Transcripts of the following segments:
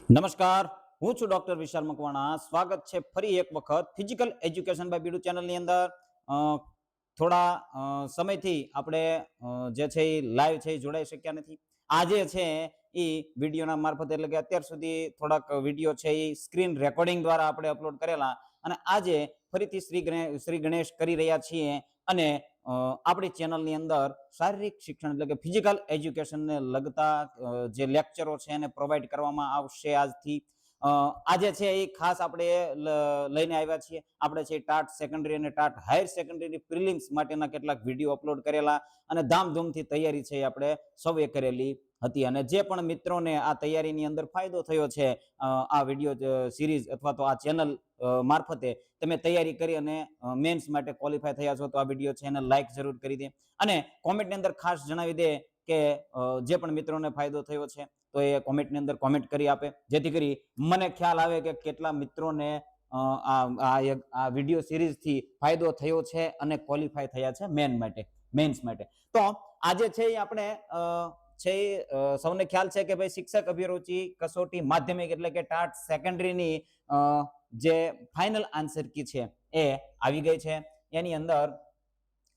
નમસ્કાર, હું છું ડોક્ટર વિશાલ મકવાણા. સ્વાગત છે ફરી એક વખત ફિઝિકલ એજ્યુકેશન બાય બીડુ ચેનલની અંદર. થોડા સમયથી આપણે જે છે એ લાઈવ છે એ જોડાઈ શક્યા નથી. આજે છે એ વિડીયોના મારફતે, એટલે કે અત્યાર સુધી થોડાક વિડીયો છે એ સ્ક્રીન રેકોર્ડિંગ દ્વારા આપણે અપલોડ કરેલા, અને આજે ફરીથી શ્રી ગણેશ કરી રહ્યા છીએ. અને આપણી ચેનલની અંદર શારીરિક શિક્ષણ એટલે કે ફિઝિકલ એજ્યુકેશનને લગતા જે લેક્ચરો છે એને પ્રોવાઈડ કરવામાં આવશે આજથી. આજે છે એ ખાસ આપણે લઈને આવ્યા છીએ. આપણે છે ટાટ સેકન્ડરી અને ટાટ હાયર સેકન્ડરી પ્રિલિમ્સ માટેના કેટલાક વિડીયો અપલોડ કરેલા, અને ધામધૂમથી તૈયારી છે આપણે સૌએ કરેલી હતી. અને જે પણ મિત્રોને આ તૈયારીની અંદર ફાયદો થયો છે, આ વિડીયો સિરીઝ અથવા તો આ ચેનલ મારફતે તમે તૈયારી કરી અને મેન્સ માટે ક્વોલિફાય થયા છો, તો આ વિડીયો છે એને લાઈક જરૂર કરી દે, અને કોમેન્ટની અંદર ખાસ જણાવી દે કે જે પણ મિત્રોને ફાયદો થયો છે તો એ કોમેન્ટની અંદર કોમેન્ટ કરી આપે, જેથી કરી મને ખ્યાલ આવે કે કેટલા મિત્રોને આ વિડીયો સિરીઝથી ફાયદો થયો છે અને ક્વોલિફાય થયા છે મેન્સ માટે. તો આજે છે આપણે છે સૌને ખ્યાલ છે કે ભાઈ શિક્ષક અભિરુચિ કસોટી માધ્યમિક એટલે કે ટાટ સેકન્ડરીની જે ફાઇનલ આન્સર કી છે એ આવી ગઈ છે. એની અંદર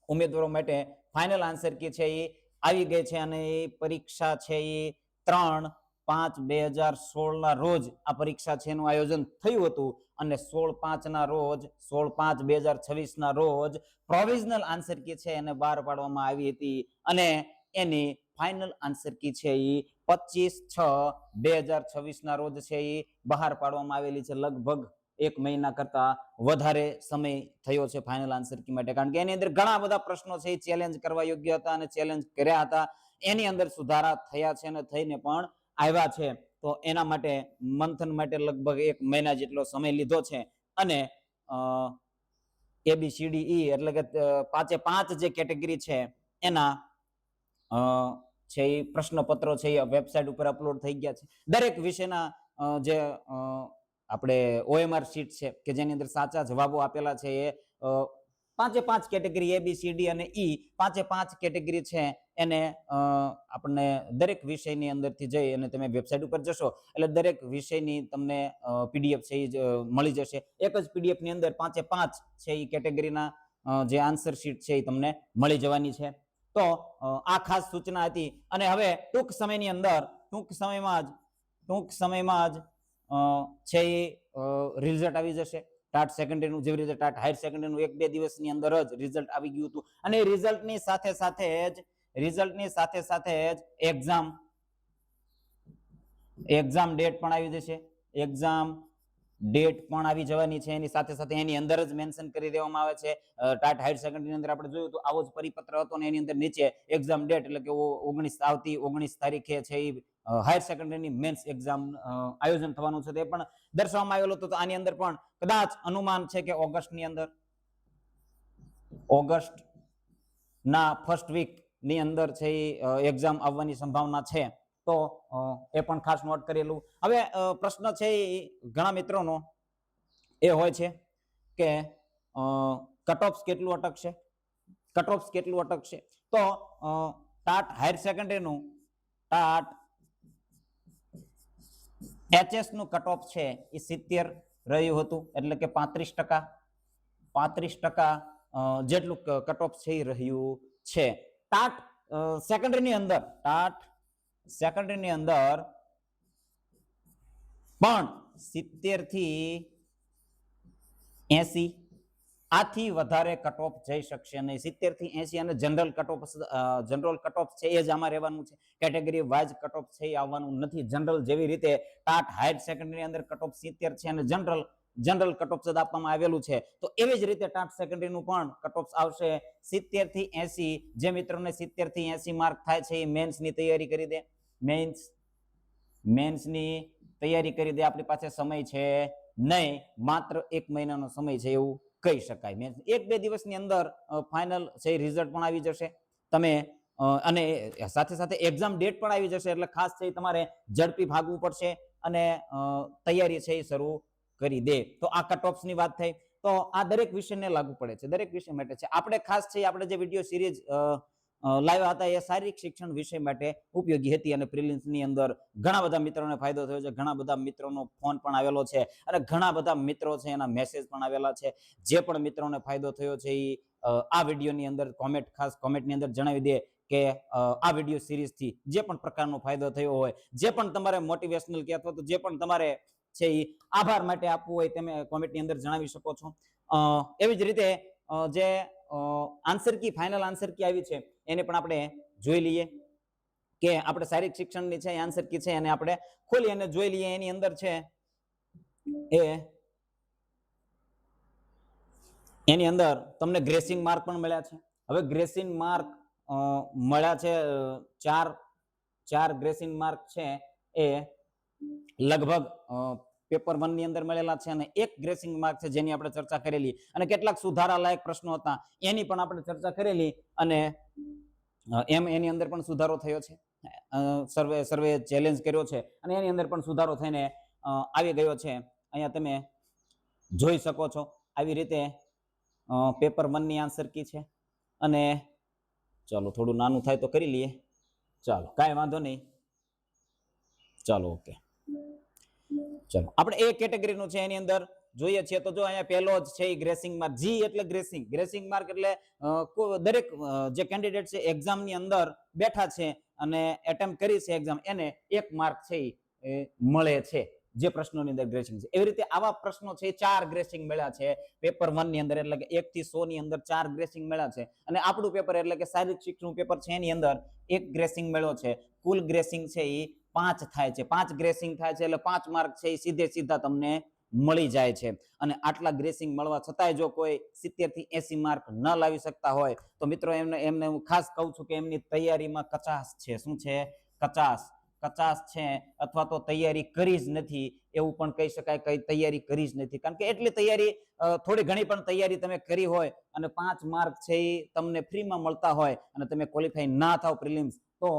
ઉમેદવારો માટે ફાઇનલ આન્સર કી છે એ આવી ગઈ છે, અને એ પરીક્ષા છે એ 3/5/2016 ના રોજ આ પરીક્ષા છે એનું આયોજન થયું હતું, અને 16/5 ના રોજ 16/5/2026 ના રોજ પ્રોવિઝનલ આન્સર કી છે એને બહાર પાડવામાં આવી હતી, અને એની ફાઇનલ આન્સર કી છે એ 25/6/2026 ના રોજ છે એ બહાર પાડવામાં આવેલી છે. લગભગ 1 મહિના કરતા વધારે સમય થયો છે ફાઇનલ આન્સર કી માટે, કારણ કે એની અંદર ઘણા બધા પ્રશ્નો છે એ ચેલેન્જ કરવા યોગ્ય હતા અને ચેલેન્જ કર્યા હતા. એની અંદર સુધારા થયા છે અને થઈને પણ આવ્યા છે. તો એના માટે મંથન માટે લગભગ 1 મહિના જેટલો સમય લીધો છે, અને ABCDE એટલે કે 5 જે કેટેગરી છે એના છે એ પ્રશ્નપત્રો છે એ વેબસાઇટ ઉપર અપલોડ થઈ ગયા છે. દરેક વિષયના જે આપણે OMR શીટ છે કે જેની અંદર સાચા જવાબો આપેલા છે એ 5 કેટેગરી ABCD અને E 5 કેટેગરી છે એને આપણને દરેક વિષયની અંદરથી જઈ અને તમે વેબસાઇટ ઉપર જશો એટલે દરેક વિષયની તમને PDF છે એ મળી જશે. એક જ PDF ની અંદર 5 છે એ કેટેગરીના જે આન્સર શીટ છે એ તમને મળી જવાની છે. તો આ ખાસ સૂચના હતી, અને હવે ટૂંક સમયમાં જ છે એ રિઝલ્ટ આવી જશે. ટાટ સેકન્ડરીનું જેવી રીતે ટાટ હાયર સેકન્ડરીનું 1-2 દિવસની અંદર જ રિઝલ્ટ આવી ગયું હતું, અને રિઝલ્ટની સાથે સાથે જ એક્ઝામ ડેટ પણ આવી જશે. એક્ઝામ ડેટ પણ આવી જવાની છે. એની સાથે સાથે એની અંદર જ મેન્શન કરી દેવામાં આવે છે. ટાટ હાયર સેકન્ડરીની અંદર આપણે જોયું તો આવો જ પરિપત્ર હતો, ને એની અંદર નીચે એક્ઝામ ડેટ એટલે કે 19 તારીખે છે એ હાયર સેકન્ડરીની મેન્સ એક્ઝામ આયોજન થવાનું છે તે પણ દર્શાવવામાં આવેલું હતું. તો આની અંદર પણ કદાચ અનુમાન છે કે ઓગસ્ટ ના ફર્સ્ટ વીક ની અંદર છે એક્ઝામ આવવાની સંભાવના છે. તો એ પણ ખાસ નોટ કરેલું. હવે પ્રશ્ન છે ઘણા મિત્રોનો એ હોય છે કે કટ ઓફ કેટલું અટકશે. તો ટાટ હાયર સેકન્ડરીનું ટાટ HS નું કટ ઓફ છે એ 70 રહ્યું હતું, એટલે કે 35% જેટલું કટ ઓફ છે રહ્યું છે. ટાટ સેકન્ડરીની અંદર પણ 70 થી 80 આથી વધારે કટ ઓફ જઈ શકશે નહીં. 70 થી 80 અને જનરલ કટ ઓફ છે એ જ આમાં રહેવાનું છે. કેટેગરી વાઇઝ કટ ઓફ છે એ આવવાનું નથી. જનરલ જેવી રીતે ટાટ હાયર સેકન્ડરી અંદર કટ ઓફ 70 છે અને જનરલ કટ ઓફ આપવામાં આવેલું છે, તો એવી જ રીતે ટાટ સેકન્ડરીનું પણ કટ ઓફ આવશે 70 થી 80. જે મિત્રોને 70 થી 80 માર્ક થાય છે એ મેન્સની તૈયારી કરી દે. મેન્સની તૈયારી કરી દે. આપણી પાસે સમય છે નહીં, માત્ર 1 મહિનાનો સમય છે એવું કહી શકાય. 1-2 દિવસની અંદર ફાઇનલ છે રિઝલ્ટ પણ આવી જશે. તમે અને સાથે સાથે એક્ઝામ ડેટ પણ આવી જશે, એટલે ખાસ છે તમારે ઝડપી ભાગવું પડશે અને તૈયારી છે એ શરૂ કરી દે. તો આ કટ ઓફ્સની વાત થઈ. તો આ દરેક વિષયને લાગુ પડે છે, દરેક વિષય માટે છે. આપણે ખાસ છે આપણે જે વિડીયો સિરીઝ લાવ્યા હતા એ શારીરિક શિક્ષણ વિષય માટે ઉપયોગી હતી અને પ્રિલિમ્સની અંદર ઘણા બધા મિત્રોને ફાયદો થયો છે, ઘણા બધા મિત્રોનો ફોન પણ આવેલો છે અને ઘણા બધા મિત્રો છે એના મેસેજ પણ આવેલા છે. જે પણ મિત્રોને ફાયદો થયો છે એ આ વિડીયોની અંદર ખાસ કોમેન્ટની અંદર જણાવી દે કે આ વિડીયો સિરીઝથી જે પણ પ્રકારનો ફાયદો થયો હોય, જે પણ તમારે મોટિવેશનલ કે અથવા તો જે પણ તમારે છે એ આભાર માટે આપવું હોય તમે કોમેન્ટની અંદર જણાવી શકો છો. એવી જ રીતે જે answer key final answer key આવી છે એને પણ આપણે જોઈ લઈએ કે આપણે શારીરિક શિક્ષણની છે આન્સર કી છે અને આપણે ખોલી અને જોઈ લઈએ. એની અંદર છે એની અંદર તમને ગ્રેસિંગ માર્ક પણ મળ્યા છે. હવે ગ્રેસિંગ માર્ક મળ્યા છે ચાર ગ્રેસિંગ માર્ક છે એ લગભગ પેપર 1 ની અંદર મળેલા છે અને એક ગ્રેસિંગ માર્ક છે જેની આપણે ચર્ચા કરેલી અને કેટલાક સુધારા લાયક પ્રશ્નો હતા એની પણ આપણે ચર્ચા કરેલી અને એની અંદર પણ સુધારો થયો છે. સર્વે ચેલેન્જ કર્યો છે અને એની અંદર પણ સુધારો થઈને આવી ગયો છે. અહીંયા તમે જોઈ શકો છો. આવી રીતે પેપર 1 ની આન્સર કી છે અને ચાલો થોડું નાનું થાય તો કરી લઈએ. ચાલો કાંઈ વાંધો નહીં. ચાલો ઓકે. ચાલો આપણે એ કેટેગરીનું છે એની અંદર જોઈએ છીએ તો જો અહીંયા પહેલો જ છે ગ્રેસિંગ માર્ક. જી એટલે ગ્રેસિંગ માર્ક એટલે દરેક જે કેન્ડિડેટ છે એક્ઝામની અંદર બેઠા છે અને એટેમ્પ્ટ કરી છે એક્ઝામ એને 1 માર્ક છે એ મળે છે જે પ્રશ્નોની અંદર ગ્રેસિંગ છે. એવી રીતે આવા પ્રશ્નો છે 4 ગ્રેસિંગ મળ્યા છે પેપર 1 ની અંદર, એટલે કે 1 થી 100 ની અંદર 4 ગ્રેસિંગ મળ્યા છે અને આપણું પેપર એટલે કે શારીરિક શિક્ષણનું પેપર છે એની અંદર 1 ગ્રેસિંગ મળ્યો છે. કુલ ગ્રેસિંગ છે એ 5 થાય છે. 5 ગ્રેસિંગ થાય છે એટલે 5 માર્ક છે એ સીધા તમને મળી જાય છે. અને આટલા ગ્રેસિંગ મળવા છતાંય જો કોઈ 70 થી 80 માર્ક ન લાવી શકતા હોય તો મિત્રો એમને હું ખાસ કહું છું કે એમની તૈયારીમાં કચાશ છે. શું છે? કચાશ છે અથવા તો તૈયારી કરી જ નથી એવું પણ કહી શકાય. કઈ તૈયારી કરી જ નથી, કારણ કે એટલી તૈયારી થોડી ઘણી પણ તૈયારી તમે કરી હોય અને 5 માર્ક છે એ તમને ફ્રીમાં મળતા હોય અને તમે ક્વોલિફાય ના થાવ પ્રિલિમ્સ તો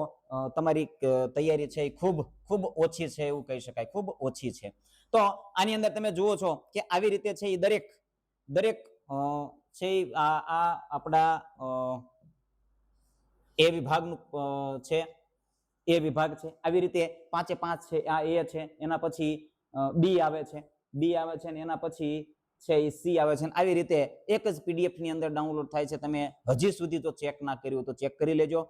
તમારી તૈયારી છે એ ખૂબ ઓછી છે એવું કહી શકાય, ખૂબ ઓછી છે. તો આની અંદર તમે જુઓ છો કે આવી રીતે છે એ દરેક છે આ આપણા એ વિભાગનું છે, એ વિભાગ છે. આવી રીતે 5 છે. આ એ છે, એના પછી બી આવે છે અને એના પછી છે એ સી આવે છે. આવી રીતે એક જ પીડીએફ ની અંદર ડાઉનલોડ થાય છે. તમે હજી સુધી તો ચેક ના કર્યું તો ચેક કરી લેજો.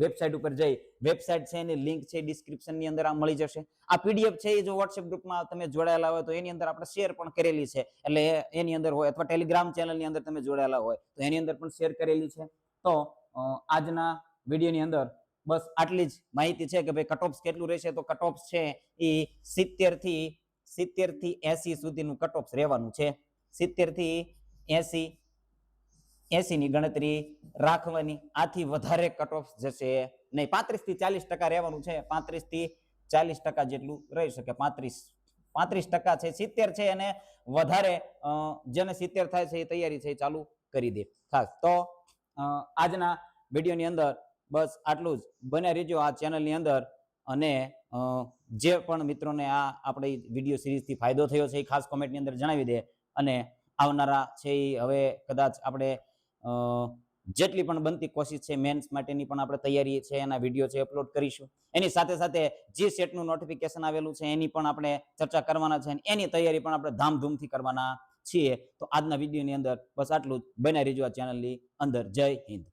વેબસાઇટ ઉપર જઈ, વેબસાઇટ છે એની લિંક છે ડિસ્ક્રિપ્શન ની અંદર આ મળી જશે. આ પીડીએફ છે એ જો વોટ્સએપ ગ્રુપમાં તમે જોડાયેલા હોય તો એની અંદર આપણે શેર પણ કરેલી છે, એટલે એની અંદર હોય અથવા ટેલિગ્રામ ચેનલ ની અંદર તમે જોડાયેલા હોય તો એની અંદર પણ શેર કરેલી છે. તો આજના વિડીયોની અંદર બસ આટલી જ માહિતી છે કે ભાઈ કટ ઓફ કેટલું રહેશે. તો કટ ઓફ છે એ 70 થી 80 સુધીનું કટ ઓફ રહેવાનું છે. 70 થી 80 ની ગણતરી રાખવાની. આથી વધારે કટ ઓફ જશે નહીં. 35 થી 40% રહેવાનું છે. 35 થી 40% જેટલું રહી શકે. 35% છે. 70 છે અને વધારે જેને 70 થાય છે એ તૈયારી છે ચાલુ કરી દે ખાસ. તો આજના વિડીયોની અંદર બસ આટલું જ. બને રહેજો આ ચેનલની અંદર અને જે પણ મિત્રોને આ આપણી વિડીયો સિરીઝથી ફાયદો થયો છે એ ખાસ કોમેન્ટની અંદર જણાવી દે. અને આવનારા છે એ હવે કદાચ આપણે જેટલી પણ બનતી કોશિશ છે મેન્સ માટેની પણ આપણે તૈયારી છે એના વિડીયો છે અપલોડ કરીશું. એની સાથે સાથે જે સેટનું નોટિફિકેશન આવેલું છે એની પણ આપણે ચર્ચા કરવાના છે અને એની તૈયારી પણ આપણે ધામધૂમથી કરવાના છીએ. તો આજના વિડીયોની અંદર બસ આટલું જ. બને રહેજો આ ચેનલની અંદર. જય હિન્દ.